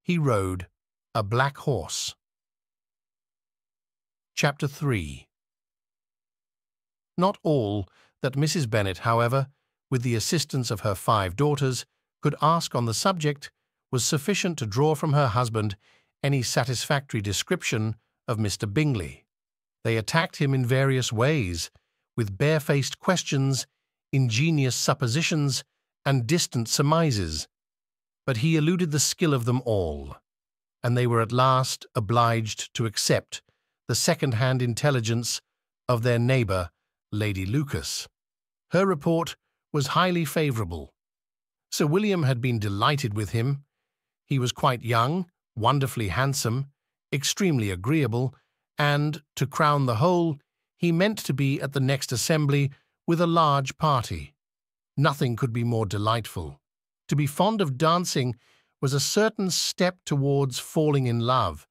he rode a black horse. Chapter 3. Not all that Mrs. Bennet, however, with the assistance of her 5 daughters, could ask on the subject was sufficient to draw from her husband any satisfactory description of Mr. Bingley. They attacked him in various ways, with barefaced questions, ingenious suppositions, and distant surmises, but he eluded the skill of them all, and they were at last obliged to accept the second-hand intelligence of their neighbour, Lady Lucas. Her report was highly favourable. Sir William had been delighted with him. He was quite young, wonderfully handsome, extremely agreeable, and, to crown the whole, he meant to be at the next assembly with a large party. Nothing could be more delightful. To be fond of dancing was a certain step towards falling in love,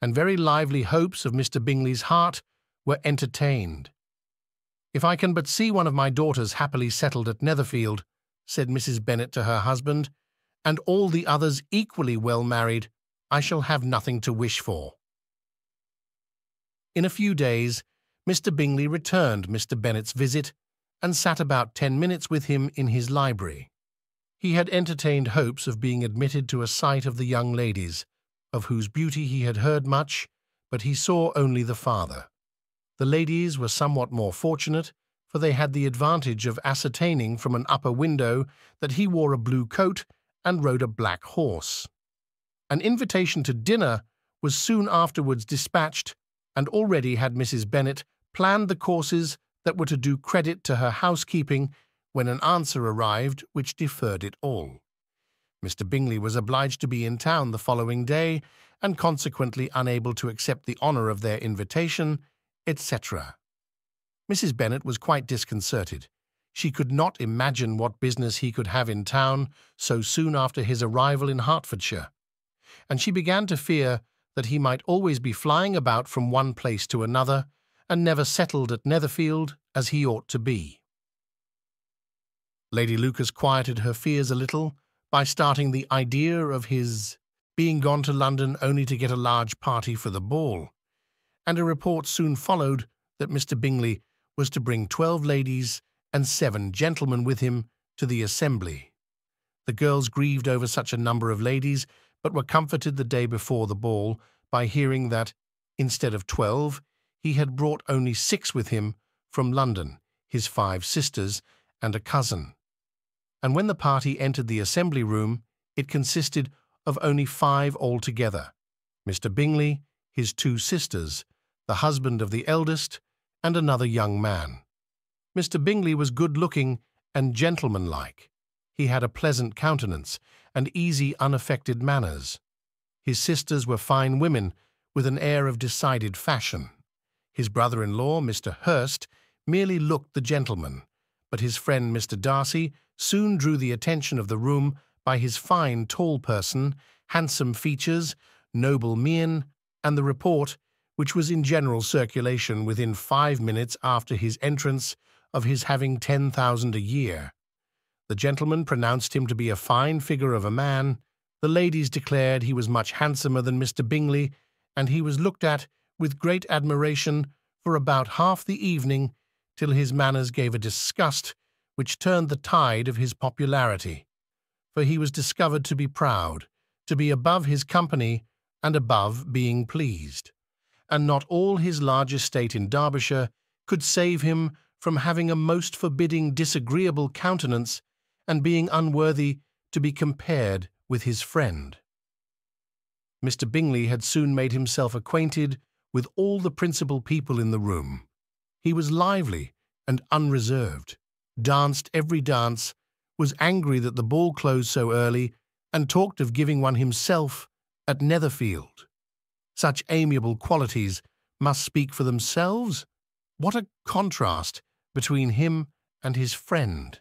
and very lively hopes of Mr. Bingley's heart were entertained. "If I can but see one of my daughters happily settled at Netherfield," said Mrs. Bennet to her husband, "and all the others equally well married, I shall have nothing to wish for." In a few days, Mr. Bingley returned Mr. Bennet's visit, and sat about 10 minutes with him in his library. He had entertained hopes of being admitted to a sight of the young ladies, of whose beauty he had heard much, but he saw only the father. The ladies were somewhat more fortunate, for they had the advantage of ascertaining from an upper window that he wore a blue coat and rode a black horse. An invitation to dinner was soon afterwards dispatched, and already had Mrs. Bennet planned the courses that were to do credit to her housekeeping when an answer arrived which deferred it all. Mr. Bingley was obliged to be in town the following day, and consequently unable to accept the honour of their invitation, etc. Mrs. Bennet was quite disconcerted. She could not imagine what business he could have in town so soon after his arrival in Hertfordshire, and she began to fear that he might always be flying about from one place to another, and never settled at Netherfield as he ought to be. Lady Lucas quieted her fears a little by starting the idea of his being gone to London only to get a large party for the ball, and a report soon followed that Mr. Bingley was to bring 12 ladies and 7 gentlemen with him to the assembly. The girls grieved over such a number of ladies, but were comforted the day before the ball by hearing that, instead of 12, he had brought only 6 with him from London, his 5 sisters and a cousin. And when the party entered the assembly room, it consisted of only 5 altogether: Mr. Bingley, his 2 sisters, the husband of the eldest, and another young man. Mr. Bingley was good-looking and gentlemanlike. He had a pleasant countenance and easy, unaffected manners. His sisters were fine women with an air of decided fashion. His brother-in-law, Mr. Hurst, merely looked the gentleman, but his friend Mr. Darcy soon drew the attention of the room by his fine tall person, handsome features, noble mien, and the report, which was in general circulation within 5 minutes after his entrance, of his having 10,000 a year. The gentleman pronounced him to be a fine figure of a man. The ladies declared he was much handsomer than Mr. Bingley, and he was looked at with great admiration for about half the evening, till his manners gave a disgust which turned the tide of his popularity, for he was discovered to be proud, to be above his company, and above being pleased, and not all his large estate in Derbyshire could save him from having a most forbidding, disagreeable countenance, and being unworthy to be compared with his friend. Mr. Bingley had soon made himself acquainted with all the principal people in the room. He was lively and unreserved, danced every dance, was angry that the ball closed so early, and talked of giving one himself at Netherfield. Such amiable qualities must speak for themselves. What a contrast between him and his friend!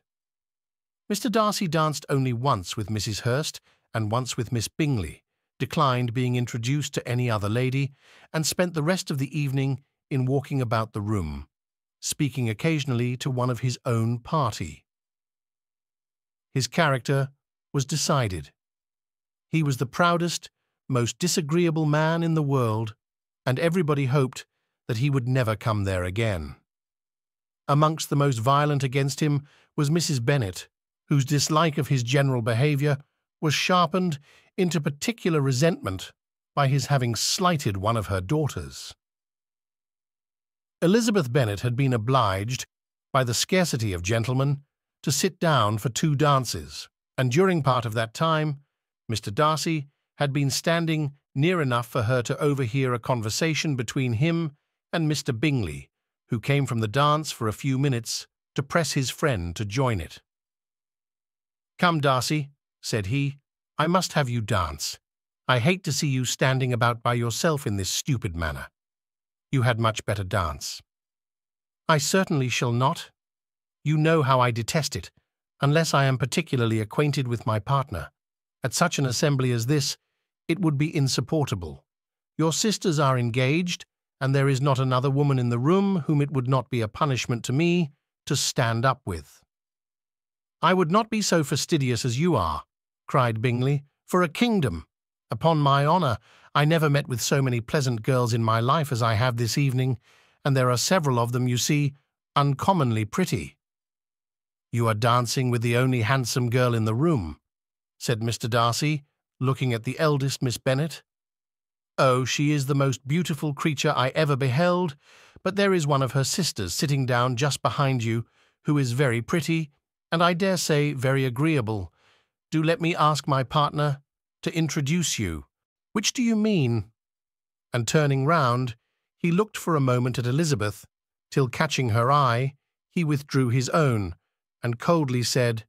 Mr. Darcy danced only once with Mrs. Hurst and once with Miss Bingley, declined being introduced to any other lady, and spent the rest of the evening in walking about the room, speaking occasionally to one of his own party. His character was decided. He was the proudest, most disagreeable man in the world, and everybody hoped that he would never come there again. Amongst the most violent against him was Mrs. Bennet, whose dislike of his general behaviour was sharpened into particular resentment by his having slighted one of her daughters. Elizabeth Bennet had been obliged, by the scarcity of gentlemen, to sit down for 2 dances, and during part of that time Mr. Darcy had been standing near enough for her to overhear a conversation between him and Mr. Bingley, who came from the dance for a few minutes to press his friend to join it. "Come, Darcy," said he, "I must have you dance. I hate to see you standing about by yourself in this stupid manner. You had much better dance." "I certainly shall not. You know how I detest it, unless I am particularly acquainted with my partner. At such an assembly as this, it would be insupportable. Your sisters are engaged, and there is not another woman in the room whom it would not be a punishment to me to stand up with." "I would not be so fastidious as you are," cried Bingley, "for a kingdom. Upon my honour, I never met with so many pleasant girls in my life as I have this evening, and there are several of them, you see, uncommonly pretty." "You are dancing with the only handsome girl in the room," said Mr. Darcy, looking at the eldest Miss Bennet. "Oh, she is the most beautiful creature I ever beheld, but there is one of her sisters sitting down just behind you, who is very pretty, and I dare say very agreeable. Do let me ask my partner to introduce you." "Which do you mean?" And turning round, he looked for a moment at Elizabeth, till catching her eye, he withdrew his own, and coldly said,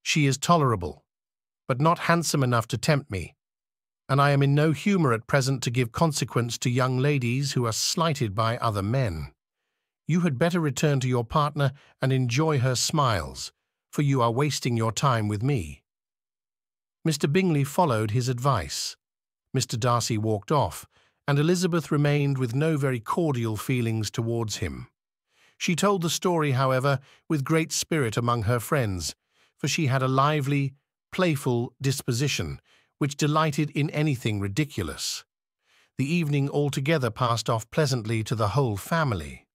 "She is tolerable, but not handsome enough to tempt me, and I am in no humour at present to give consequence to young ladies who are slighted by other men. You had better return to your partner and enjoy her smiles, for you are wasting your time with me." Mr. Bingley followed his advice. Mr. Darcy walked off, and Elizabeth remained with no very cordial feelings towards him. She told the story, however, with great spirit among her friends, for she had a lively, playful disposition, which delighted in anything ridiculous. The evening altogether passed off pleasantly to the whole family.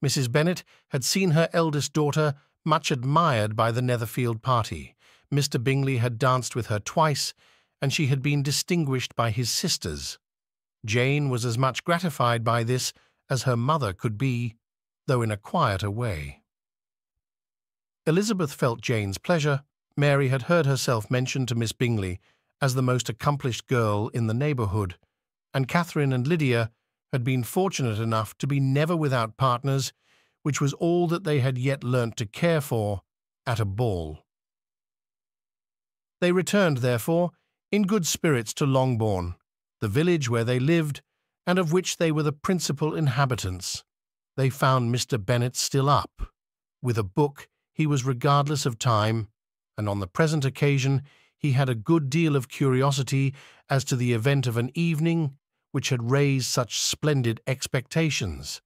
Mrs. Bennet had seen her eldest daughter much admired by the Netherfield party. Mr. Bingley had danced with her twice, and she had been distinguished by his sisters. Jane was as much gratified by this as her mother could be, though in a quieter way. Elizabeth felt Jane's pleasure. Mary had heard herself mentioned to Miss Bingley as the most accomplished girl in the neighbourhood, and Catherine and Lydia had been fortunate enough to be never without partners, which was all that they had yet learnt to care for at a ball. They returned, therefore, in good spirits to Longbourn, the village where they lived, and of which they were the principal inhabitants. They found Mr. Bennet still up. With a book he was regardless of time, and on the present occasion he had a good deal of curiosity as to the event of an evening which had raised such splendid expectations.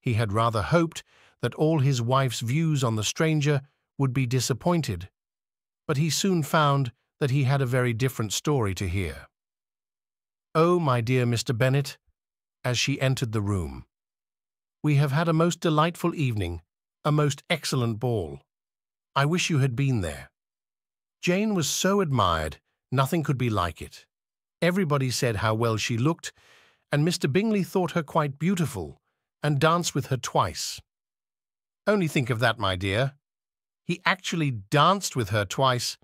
He had rather hoped that all his wife's views on the stranger would be disappointed, but he soon found that he had a very different story to hear. "Oh, my dear Mr. Bennet," as she entered the room, "we have had a most delightful evening, a most excellent ball. I wish you had been there. Jane was so admired, nothing could be like it. Everybody said how well she looked, and Mr. Bingley thought her quite beautiful, and danced with her twice. Only think of that, my dear. He actually danced with her twice,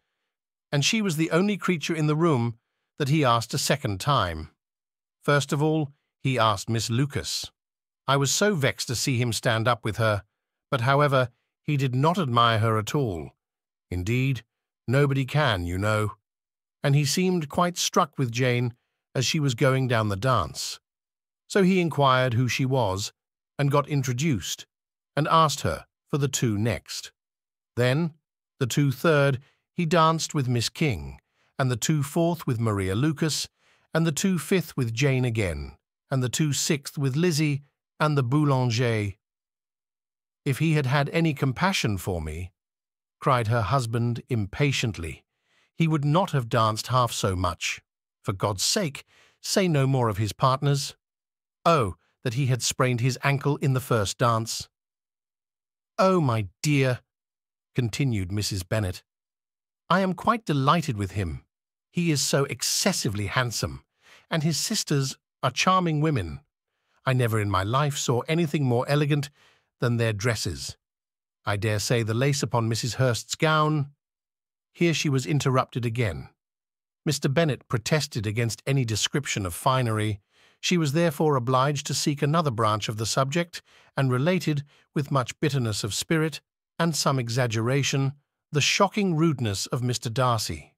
and she was the only creature in the room that he asked a second time. First of all, he asked Miss Lucas. I was so vexed to see him stand up with her, but however, he did not admire her at all. Indeed, nobody can, you know. And he seemed quite struck with Jane as she was going down the dance. So he inquired who she was, and got introduced, and asked her for the 2 next. Then, the 2 third, he danced with Miss King, and the 2 fourth with Maria Lucas, and the 2 fifth with Jane again, and the 2 sixth with Lizzie and the Boulanger. If he had had any compassion for me, cried her husband impatiently, he would not have danced half so much, For God's sake, say no more of his partners. Oh, that he had sprained his ankle in the first dance. Oh, my dear, continued Mrs. Bennet, I am quite delighted with him. He is so excessively handsome, and his sisters are charming women. I never in my life saw anything more elegant than their dresses. I dare say the lace upon Mrs. Hurst's gown— Here she was interrupted again. Mr. Bennet protested against any description of finery. She was therefore obliged to seek another branch of the subject, and related, with much bitterness of spirit and some exaggeration, the shocking rudeness of Mr. Darcy.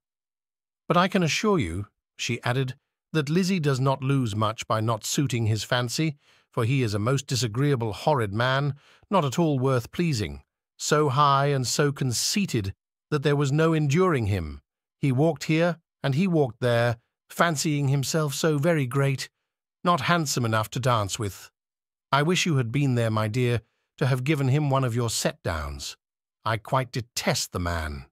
But I can assure you, she added, that Lizzie does not lose much by not suiting his fancy, for he is a most disagreeable, horrid man, not at all worth pleasing, so high and so conceited that there was no enduring him. He walked here, and he walked there, fancying himself so very great, not handsome enough to dance with. I wish you had been there, my dear, to have given him one of your set-downs. I quite detest the man.